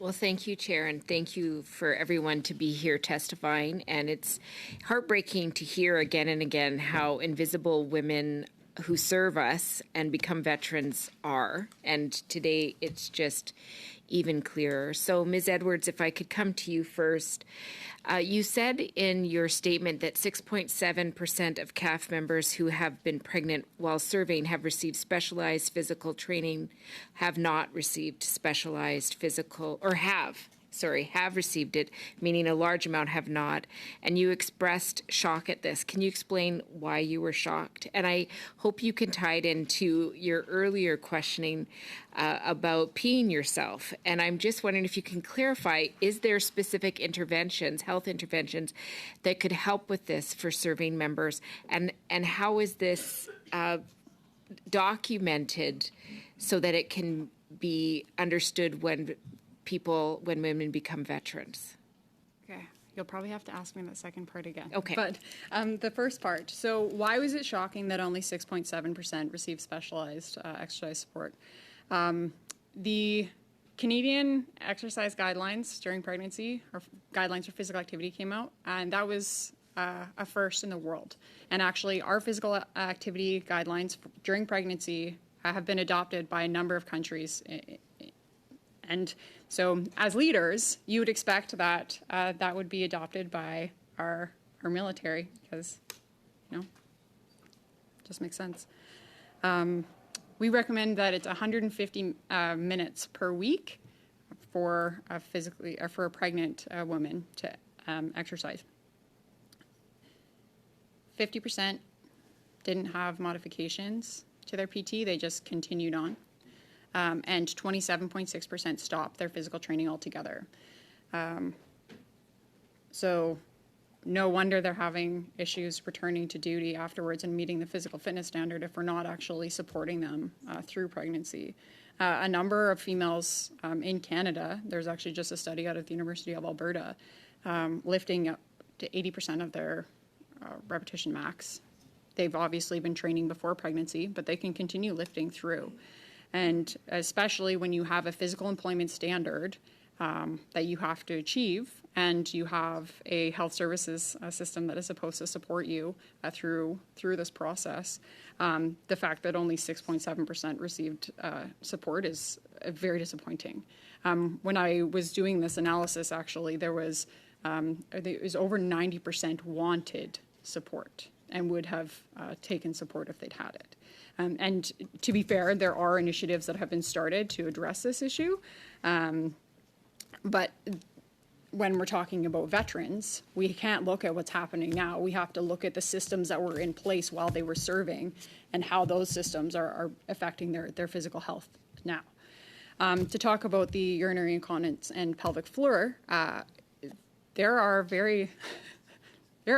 Well, thank you, Chair, and thank you for everyone to be here testifying. And it's heartbreaking to hear again and again how invisible women who serve us and become veterans are. And today it's just even clearer. So, Ms. Edwards, if I could come to you first. You said in your statement that 6.7% of CAF members who have been pregnant while serving have received specialized physical training, have not received specialized physical, or have received it, meaning a large amount have not. And you expressed shock at this. Can you explain why you were shocked? And I hope you can tie it into your earlier questioning about peeing yourself. And I'm just wondering if you can clarify, is there specific interventions, health interventions, that could help with this for serving members? And how is this documented so that it can be understood when women become veterans? Okay, you'll probably have to ask me that second part again. Okay. But the first part, so why was it shocking that only 6.7% received specialized exercise support? The Canadian exercise guidelines during pregnancy, or guidelines for physical activity, came out, and that was a first in the world. And actually, our physical activity guidelines during pregnancy have been adopted by a number of countries. And so as leaders, you would expect that that would be adopted by our military because, just makes sense. We recommend that it's 150 minutes per week for a pregnant woman to exercise. 50% didn't have modifications to their PT; they just continued on. And 27.6% stopped their physical training altogether. So no wonder they're having issues returning to duty afterwards and meeting the physical fitness standard if we're not actually supporting them through pregnancy. A number of females in Canada, there's actually just a study out of the University of Alberta, lifting up to 80% of their repetition max. They've obviously been training before pregnancy, but they can continue lifting through. And especially when you have a physical employment standard that you have to achieve, and you have a health services system that is supposed to support you through this process, the fact that only 6.7% received support is very disappointing. When I was doing this analysis, actually, there was over 90% wanted support and would have taken support if they'd had it. And to be fair, there are initiatives that have been started to address this issue. But when we're talking about veterans, we can't look at what's happening now. We have to look at the systems that were in place while they were serving and how those systems are affecting their physical health now. To talk about the urinary incontinence and pelvic floor, there are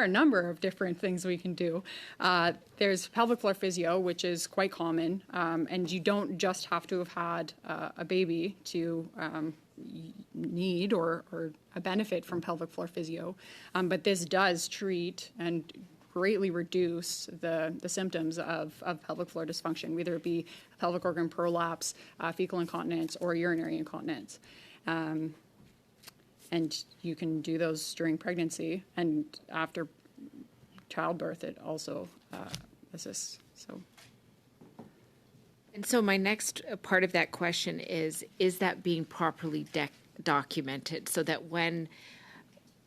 a number of different things we can do. There's pelvic floor physio, which is quite common, and you don't just have to have had a baby to need or a benefit from pelvic floor physio. But this does treat and greatly reduce the symptoms of pelvic floor dysfunction, whether it be pelvic organ prolapse, fecal incontinence, or urinary incontinence. And you can do those during pregnancy, and after childbirth, it also assists. And so my next part of that question is that being properly documented so that when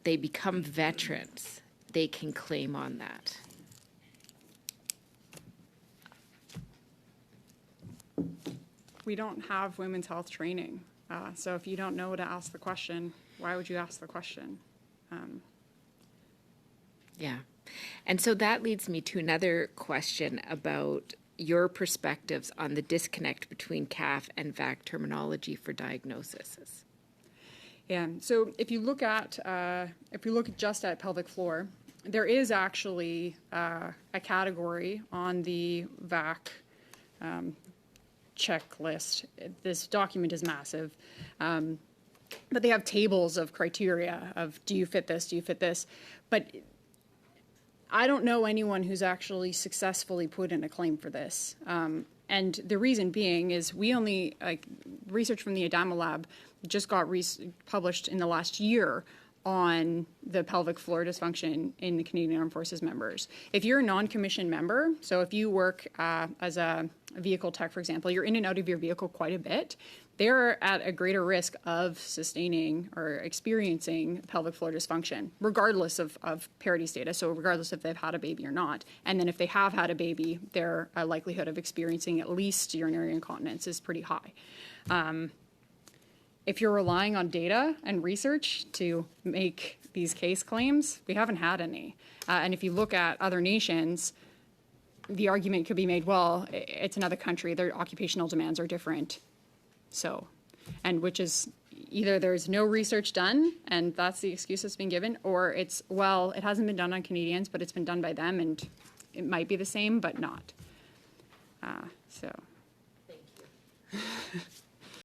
they become veterans, they can claim on that? We don't have women's health training. So if you don't know to ask the question, why would you ask the question? Yeah. And so that leads me to another question about your perspectives on the disconnect between CAF and VAC terminology for diagnoses. Yeah. So if you look just at pelvic floor, there is actually a category on the VAC checklist. This document is massive. But they have tables of criteria of, do you fit this, do you fit this? But I don't know anyone who's actually successfully put in a claim for this. And the reason being is we only, research from the Adama Lab, just got published in the last year on the pelvic floor dysfunction in the Canadian Armed Forces members. If you're a non-commissioned member, so if you work as a vehicle tech, for example, you're in and out of your vehicle quite a bit, they're at a greater risk of sustaining or experiencing pelvic floor dysfunction, regardless of parity status, so regardless if they've had a baby or not. And then if they have had a baby, their likelihood of experiencing at least urinary incontinence is pretty high. If you're relying on data and research to make these case claims, we haven't had any. And if you look at other nations, the argument could be made, well, it's another country, their occupational demands are different. So, and which is either there's no research done and that's the excuse that's been given, or it's, well, it hasn't been done on Canadians, but it's been done by them and it might be the same, but not. So.